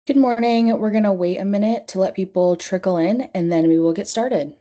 Good morning. We're going to wait a minute to let people trickle in and then we will get started.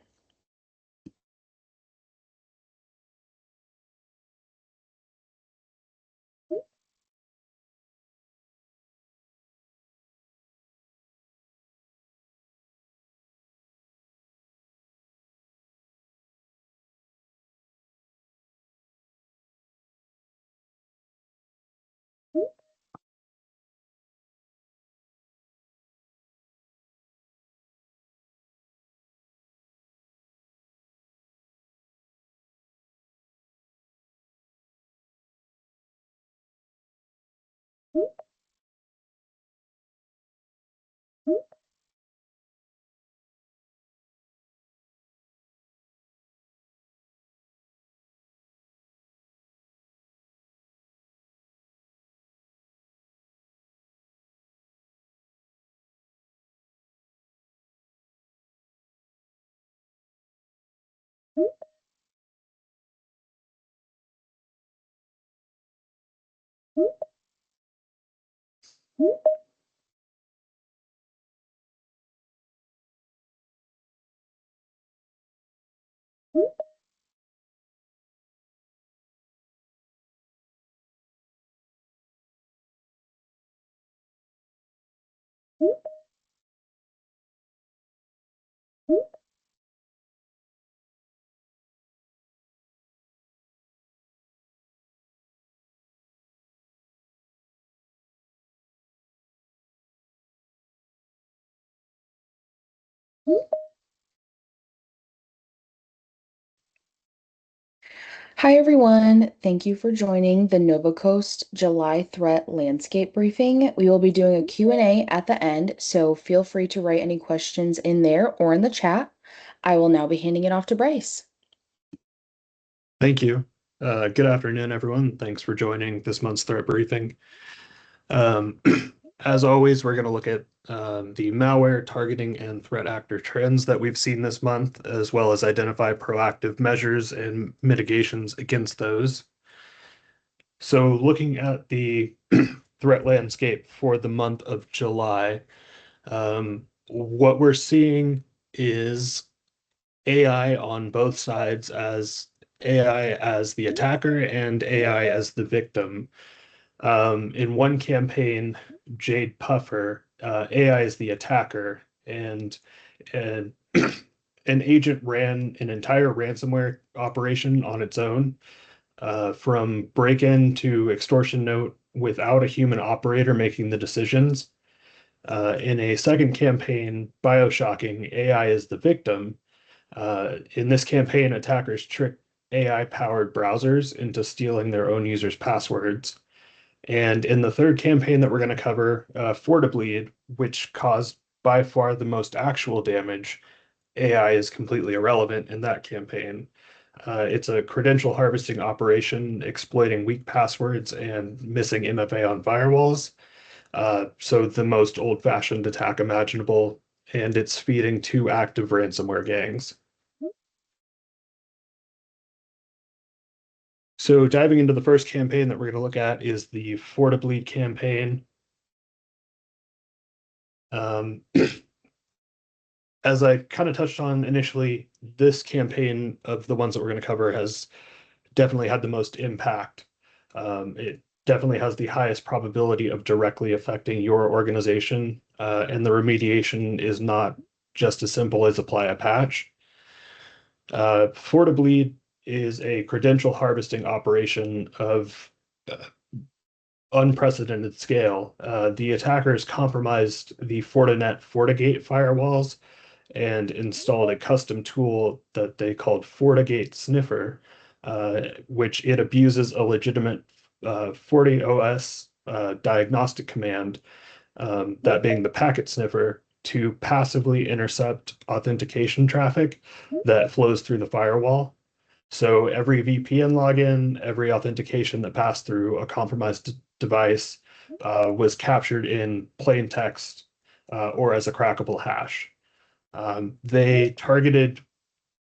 Hi, everyone. Thank you for joining the Novacoast July Threat Landscape Briefing. We will be doing a Q&A at the end, so feel free to write any questions in there or in the chat. I will now be handing it off to Bryce. Thank you. Good afternoon, everyone. Thanks for joining this month's threat briefing. Um, as always, we're going to look at the malware targeting and threat actor trends that we've seen this month, as well as identify proactive measures and mitigations against those. So looking at the threat landscape for the month of July, what we're seeing is AI on both sides, as AI as the attacker and AI as the victim. In one campaign, Jade Puffer, AI is the attacker, and an agent ran an entire ransomware operation on its own, from break-in to extortion note without a human operator making the decisions. In a second campaign, Bioshocking, AI is the victim. In this campaign, attackers tricked AI-powered browsers into stealing their own users' passwords. And in the third campaign that we're going to cover, Fortibleed, which caused by far the most actual damage, AI is completely irrelevant in that campaign. It's a credential harvesting operation exploiting weak passwords and missing MFA on firewalls. So the most old-fashioned attack imaginable, and it's feeding two active ransomware gangs. So diving into the first campaign that we're going to look at is the Fortibleed campaign. Um, as I kind of touched on initially, this campaign of the ones that we're going to cover has definitely had the most impact. It definitely has the highest probability of directly affecting your organization, and the remediation is not just as simple as apply a patch. Fortibleed is a credential harvesting operation of unprecedented scale. The attackers compromised the Fortinet FortiGate firewalls and installed a custom tool that they called FortiGate Sniffer, which it abuses a legitimate FortiOS diagnostic command, that being the packet sniffer, to passively intercept authentication traffic that flows through the firewall. So every VPN login, every authentication that passed through a compromised device was captured in plain text, or as a crackable hash. They targeted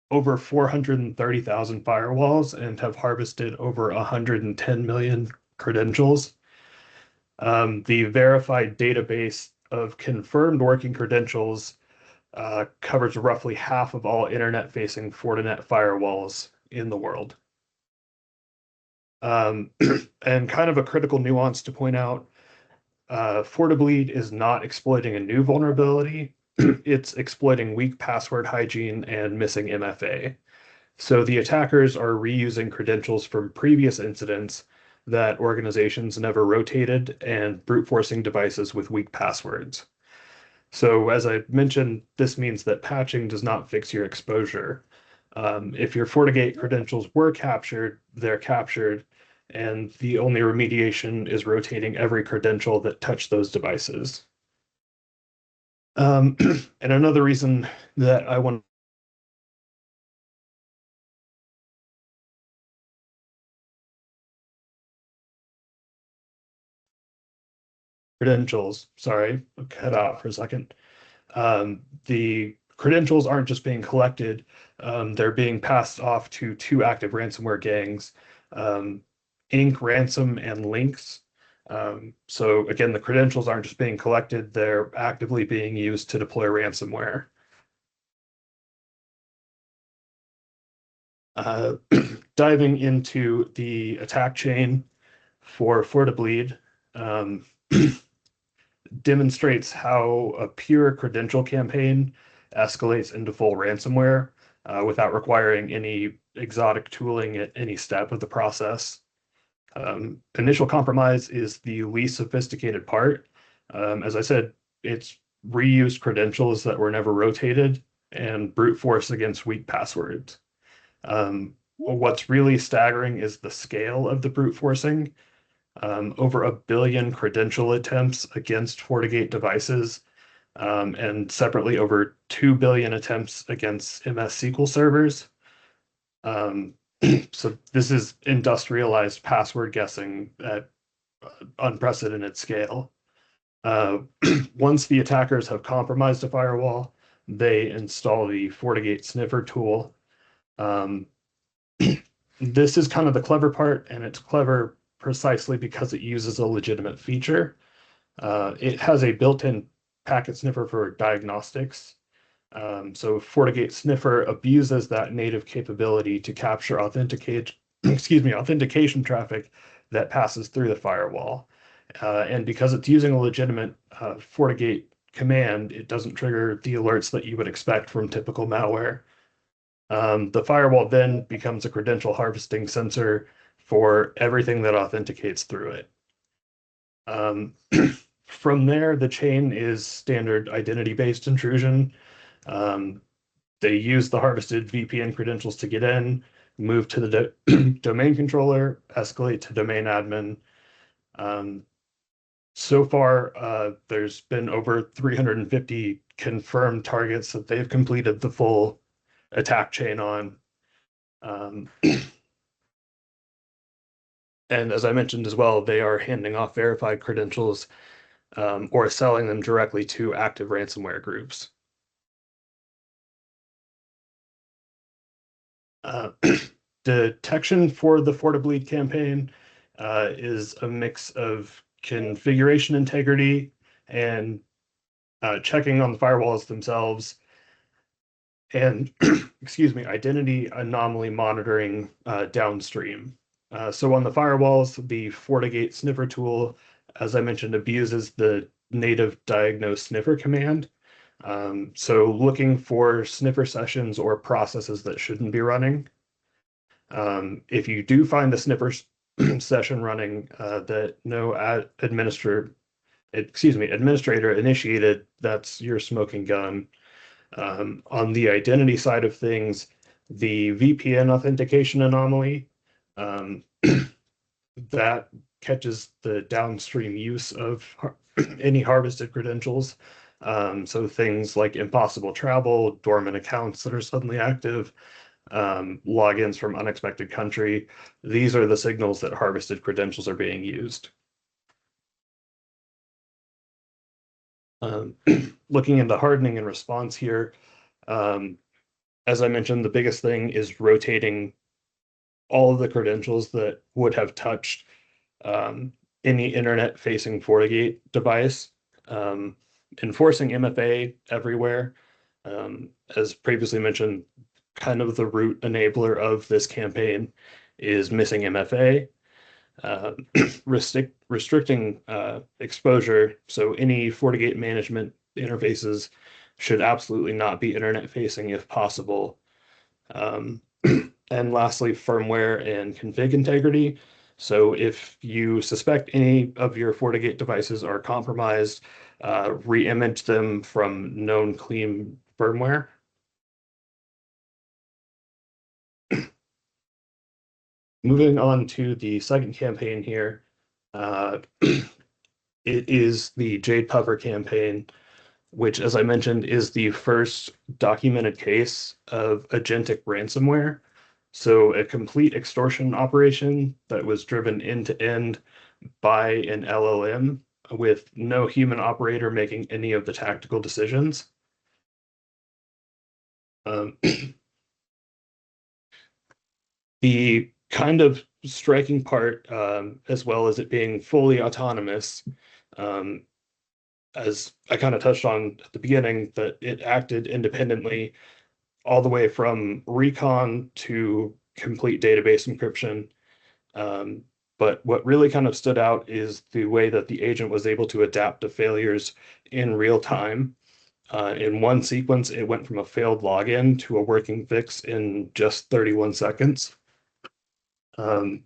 over 430,000 firewalls and have harvested over 110 million credentials. The verified database of confirmed working credentials covers roughly half of all internet-facing Fortinet firewalls in the world. And kind of a critical nuance to point out, FortiBleed is not exploiting a new vulnerability. It's exploiting weak password hygiene and missing MFA. So the attackers are reusing credentials from previous incidents that organizations never rotated and brute forcing devices with weak passwords. So as I mentioned, this means that patching does not fix your exposure. If your FortiGate credentials were captured, they're captured, and the only remediation is rotating every credential that touched those devices. And another reason that I want credentials, sorry, I'll cut out for a second. The credentials aren't just being collected, they're being passed off to two active ransomware gangs, um, Ink Ransom and Lynx. So again, the credentials aren't just being collected, they're actively being used to deploy ransomware. Uh, Diving into the attack chain for FortiBleed, um, demonstrates how a pure credential campaign escalates into full ransomware without requiring any exotic tooling at any step of the process. Initial compromise is the least sophisticated part. As I said, it's reused credentials that were never rotated and brute force against weak passwords. What's really staggering is the scale of the brute forcing. Over 1 billion credential attempts against FortiGate devices, and separately over 2 billion attempts against MS SQL servers. Um, so this is industrialized password guessing at unprecedented scale. Uh, Once the attackers have compromised a firewall, they install the FortiGate sniffer tool. Um, this is kind of the clever part, and it's clever precisely because it uses a legitimate feature. It has a built-in packet sniffer for diagnostics. So FortiGate Sniffer abuses that native capability to capture authentication traffic that passes through the firewall. And because it's using a legitimate FortiGate command, it doesn't trigger the alerts that you would expect from typical malware. The firewall then becomes a credential harvesting sensor for everything that authenticates through it. Um, from there, the chain is standard identity-based intrusion. Um, they use the harvested VPN credentials to get in, move to the domain controller, escalate to domain admin. Um, so far, there's been over 350 confirmed targets that they've completed the full attack chain on. Um, and as I mentioned as well, they are handing off verified credentials or selling them directly to active ransomware groups. Uh, Detection for the FortiBleed campaign is a mix of configuration integrity and checking on the firewalls themselves, and excuse me, identity anomaly monitoring downstream. So on the firewalls, the FortiGate sniffer tool, as I mentioned, abuses the native diagnose sniffer command. So looking for sniffer sessions or processes that shouldn't be running. If you do find the sniffer session running that no administrator initiated, that's your smoking gun. On the identity side of things, the VPN authentication anomaly, um, that catches the downstream use of any harvested credentials. So things like impossible travel, dormant accounts that are suddenly active, logins from unexpected country. These are the signals that harvested credentials are being used. Um, Looking into hardening and response here, um, as I mentioned, the biggest thing is rotating all of the credentials that would have touched any internet-facing FortiGate device. Um, enforcing MFA everywhere. As previously mentioned, kind of the root enabler of this campaign is missing MFA, uh, restricting exposure. So any FortiGate management interfaces should absolutely not be internet facing if possible. Um, and lastly, firmware and config integrity. So if you suspect any of your FortiGate devices are compromised, re-image them from known clean firmware. Moving on to the second campaign here, it is the Jade Puffer campaign, which, as I mentioned, is the first documented case of agentic ransomware. So, a complete extortion operation that was driven end to end by an LLM with no human operator making any of the tactical decisions. Um, the kind of striking part, as well as it being fully autonomous, um, as I kind of touched on at the beginning, that it acted independently all the way from recon to complete database encryption. Um, but what really kind of stood out is the way that the agent was able to adapt to failures in real time. In one sequence, it went from a failed login to a working fix in just 31 seconds. Um,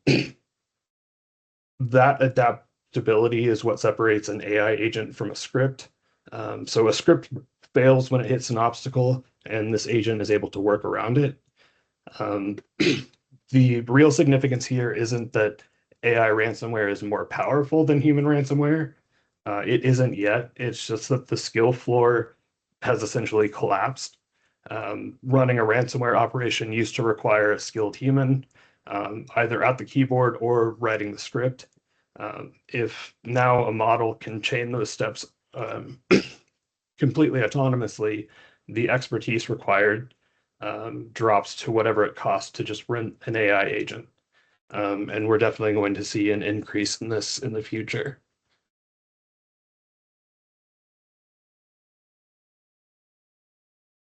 that adaptability is what separates an AI agent from a script. So a script fails when it hits an obstacle, and this agent is able to work around it. Um, the real significance here isn't that AI ransomware is more powerful than human ransomware. It isn't yet. It's just that the skill floor has essentially collapsed. Running a ransomware operation used to require a skilled human, either at the keyboard or writing the script. If now a model can chain those steps completely autonomously, the expertise required drops to whatever it costs to just run an AI agent. And we're definitely going to see an increase in this in the future.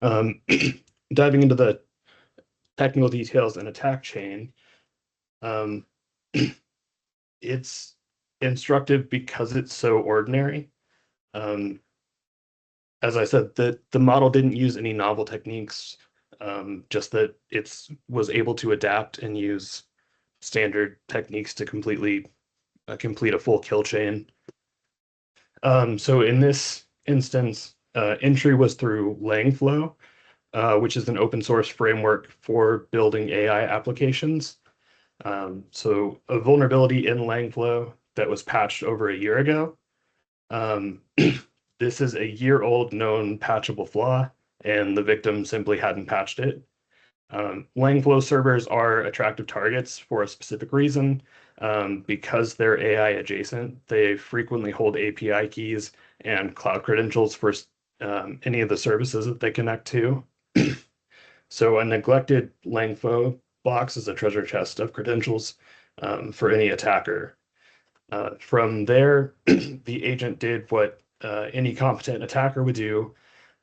Um, Diving into the technical details and attack chain, um, it's instructive because it's so ordinary. Um, as I said, the model didn't use any novel techniques, just that it's was able to adapt and use standard techniques to complete a full kill chain. So in this instance, entry was through Langflow, which is an open source framework for building AI applications. So a vulnerability in Langflow that was patched over a year ago. Um, this is a year-old known patchable flaw, and the victim simply hadn't patched it. Langflow servers are attractive targets for a specific reason. Because they're AI adjacent, they frequently hold API keys and cloud credentials for any of the services that they connect to. So a neglected Langflow box is a treasure chest of credentials for any attacker. From there, the agent did what any competent attacker would do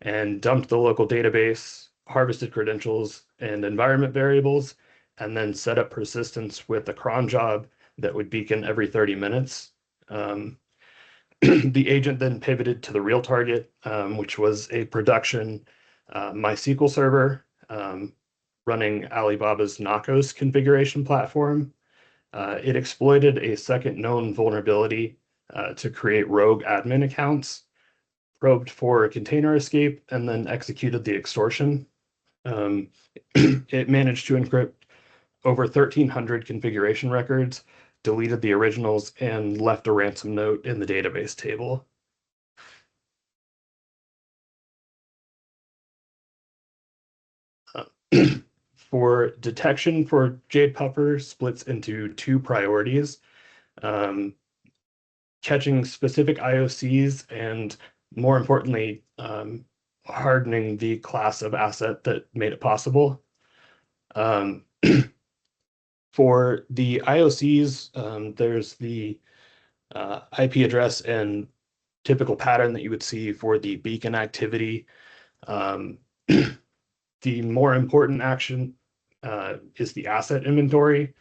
and dumped the local database, harvested credentials and environment variables, and then set up persistence with a cron job that would beacon every 30 minutes. Um, the agent then pivoted to the real target, which was a production MySQL server running Alibaba's Novacoast configuration platform. It exploited a second known vulnerability to create rogue admin accounts, probed for a container escape, and then executed the extortion. Um, it managed to encrypt over 1,300 configuration records, deleted the originals, and left a ransom note in the database table. Uh, for detection for Jade Puffer splits into two priorities. Um, Catching specific IOCs and, more importantly, hardening the class of asset that made it possible. Um, for the IOCs, there's the IP address and typical pattern that you would see for the beacon activity. Um, the more important action is the asset inventory.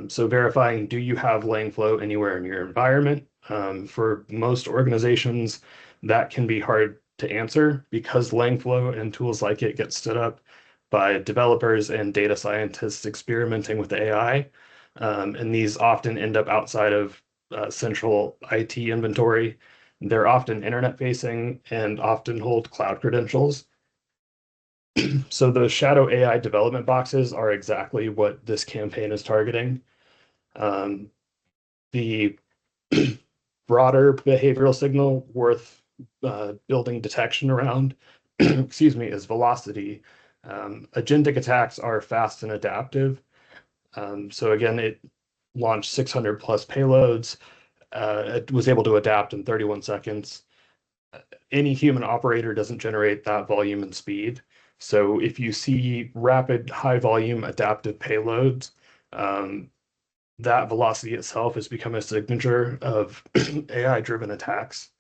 So verifying, do you have lang flow anywhere in your environment? For most organizations, that can be hard to answer because lang flow and tools like it get stood up by developers and data scientists experimenting with AI. And these often end up outside of central IT inventory. They're often internet facing and often hold cloud credentials. So those shadow AI development boxes are exactly what this campaign is targeting. Um, the broader behavioral signal worth building detection around, excuse me, is velocity. Agentic attacks are fast and adaptive. So again, it launched 600 plus payloads. It was able to adapt in 31 seconds. Any human operator doesn't generate that volume and speed. So if you see rapid, high volume adaptive payloads, um, that velocity itself has become a signature of AI-driven attacks.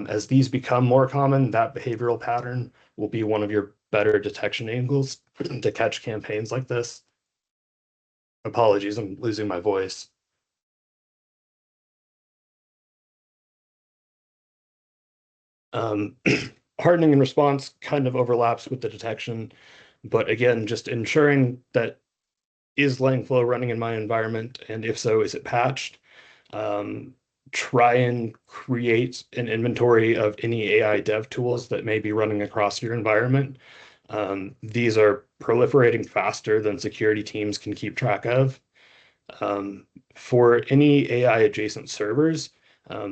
As these become more common, that behavioral pattern will be one of your better detection angles to catch campaigns like this. Apologies, I'm losing my voice. Um, Hardening in response kind of overlaps with the detection, but again, just ensuring that is Langflow running in my environment, and if so, is it patched? Um, Try and create an inventory of any AI dev tools that may be running across your environment. These are proliferating faster than security teams can keep track of. Um, for any AI adjacent servers,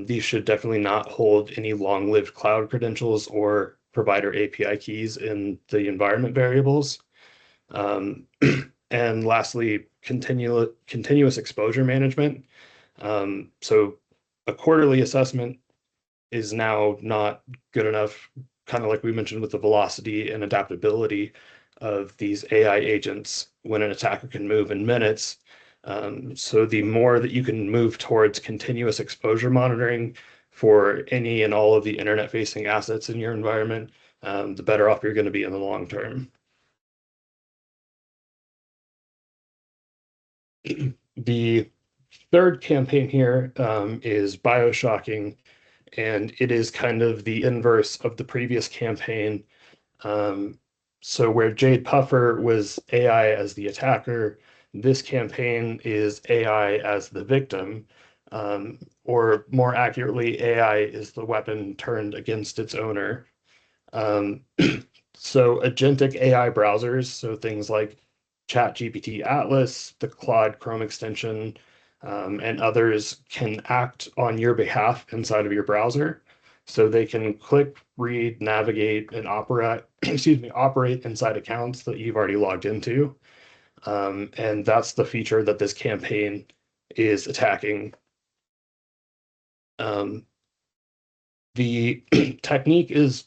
these should definitely not hold any long-lived cloud credentials or provider API keys in the environment variables. Um, and lastly, continuous exposure management. So a quarterly assessment is now not good enough, kind of like we mentioned with the velocity and adaptability of these AI agents when an attacker can move in minutes. So the more that you can move towards continuous exposure monitoring for any and all of the internet-facing assets in your environment, the better off you're going to be in the long term. The third campaign here is Bioshocking, and it is kind of the inverse of the previous campaign. Um, so where Jade Puffer was AI as the attacker, this campaign is AI as the victim, or more accurately, AI is the weapon turned against its owner. Um, so agentic AI browsers, so things like ChatGPT Atlas, the Claude Chrome extension, and others can act on your behalf inside of your browser. So they can click, read, navigate, and operate, excuse me, operate inside accounts that you've already logged into. And that's the feature that this campaign is attacking. Um, the technique is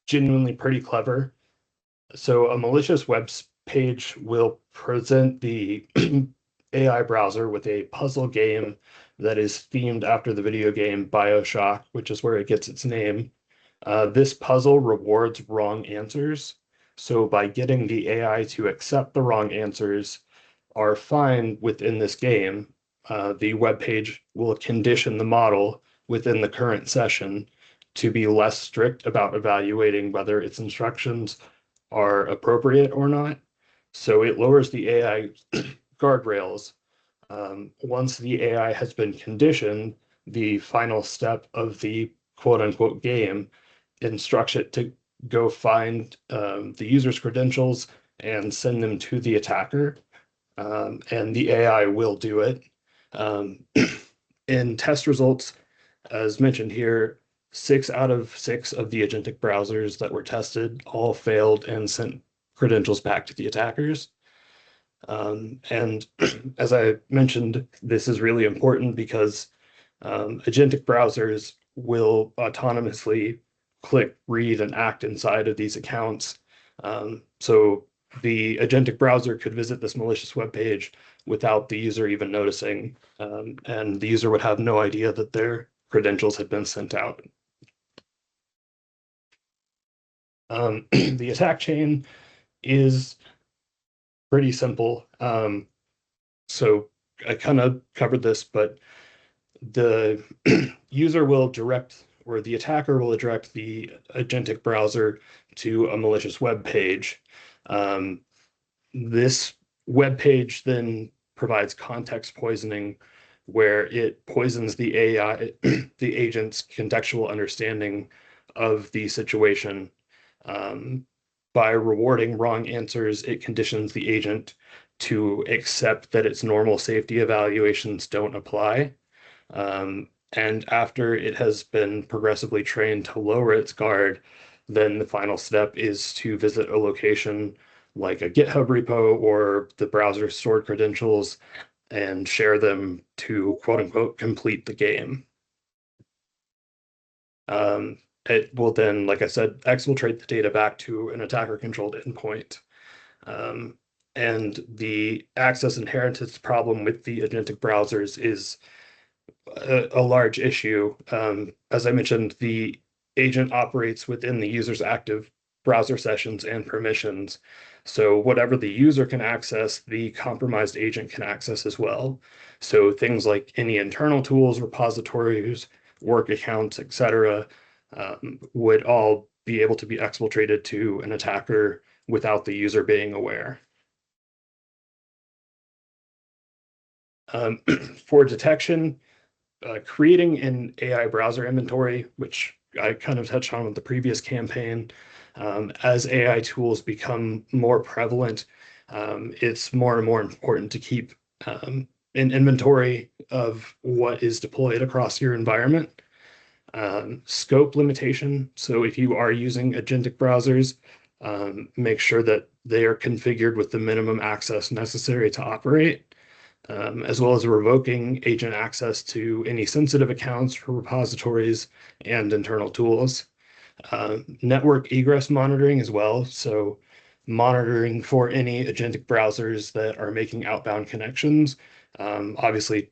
genuinely pretty clever. So a malicious web page will present the AI browser with a puzzle game that is themed after the video game BioShock, which is where it gets its name. This puzzle rewards wrong answers. So by getting the AI to accept the wrong answers are fine within this game, the web page will condition the model within the current session to be less strict about evaluating whether its instructions are appropriate or not. So it lowers the AI guardrails. Once the AI has been conditioned, the final step of the quote unquote game instructs it to go find the user's credentials and send them to the attacker, and the AI will do it. Um, in test results, as mentioned here, 6 out of 6 of the agentic browsers that were tested all failed and sent credentials back to the attackers. And as I mentioned, this is really important because agentic browsers will autonomously click, read, and act inside of these accounts. So the agentic browser could visit this malicious web page without the user even noticing, and the user would have no idea that their credentials had been sent out. The attack chain is pretty simple. So I kind of covered this, but the user will direct, or the attacker will direct the agentic browser to a malicious web page. Um, this web page then provides context poisoning, where it poisons the AI, the agent's contextual understanding of the situation. Um, by rewarding wrong answers, it conditions the agent to accept that its normal safety evaluations don't apply. And after it has been progressively trained to lower its guard, then the final step is to visit a location like a GitHub repo or the browser's stored credentials and share them to quote unquote complete the game. Um, it will then, like I said, exfiltrate the data back to an attacker controlled endpoint. Um, and the access inheritance problem with the agentic browsers is a large issue. As I mentioned, the agent operates within the user's active browser sessions and permissions. So whatever the user can access, the compromised agent can access as well. So things like any internal tools, repositories, work accounts, etc., would all be able to be exfiltrated to an attacker without the user being aware. Um, for detection, creating an AI browser inventory, which I kind of touched on with the previous campaign. As AI tools become more prevalent, it's more and more important to keep an inventory of what is deployed across your environment. Scope limitation. So if you are using agentic browsers, make sure that they are configured with the minimum access necessary to operate, as well as revoking agent access to any sensitive accounts, repositories, and internal tools. Network egress monitoring as well. So monitoring for any agentic browsers that are making outbound connections. Obviously,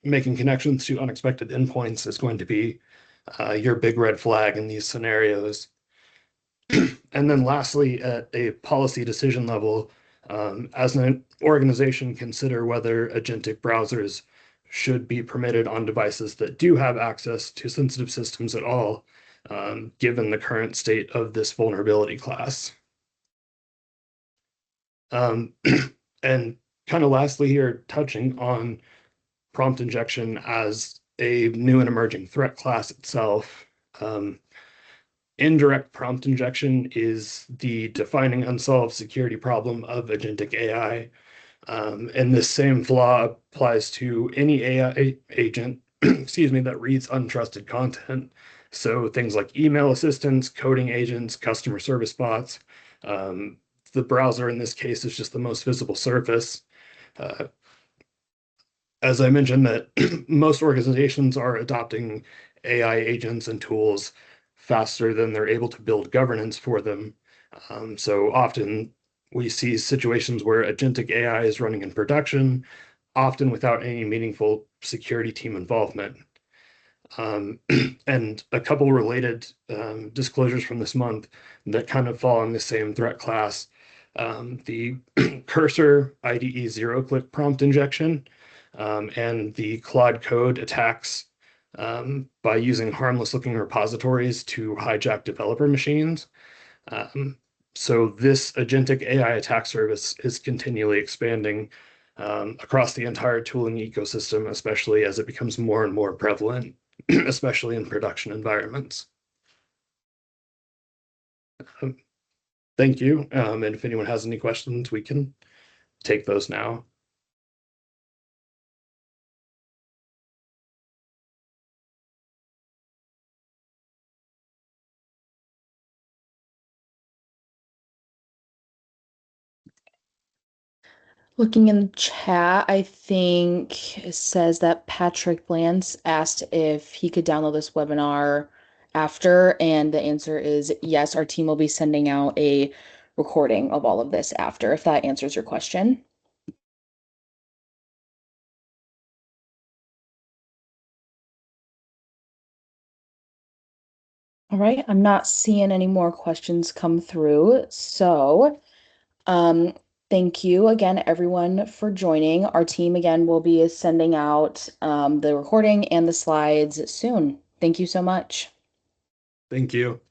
making connections to unexpected endpoints is going to be your big red flag in these scenarios. And then lastly, at a policy decision level, as an organization, consider whether agentic browsers should be permitted on devices that do have access to sensitive systems at all, given the current state of this vulnerability class. Um, and kind of lastly here, touching on prompt injection as a new and emerging threat class itself. Um, Indirect prompt injection is the defining unsolved security problem of agentic AI. And this same flaw applies to any AI agent, excuse me, that reads untrusted content. So things like email assistants, coding agents, customer service bots. Um, the browser in this case is just the most visible surface. Uh, as I mentioned, that most organizations are adopting AI agents and tools faster than they're able to build governance for them. So often we see situations where agentic AI is running in production, often without any meaningful security team involvement. Um, and a couple related disclosures from this month that kind of fall in the same threat class. The cursor IDE zero-click prompt injection and the Claude Code attacks by using harmless-looking repositories to hijack developer machines. Um, so this agentic AI attack service is continually expanding across the entire tooling ecosystem, especially as it becomes more and more prevalent, especially in production environments. Um, Thank you. And if anyone has any questions, we can take those now. Looking in the chat, I think it says that Patrick Lance asked if he could download this webinar after, and the answer is yes, our team will be sending out a recording of all of this after, if that answers your question. All right, I'm not seeing any more questions come through. Um, thank you again, everyone, for joining. Our team again will be sending out the recording and the slides soon. Thank you so much. Thank you.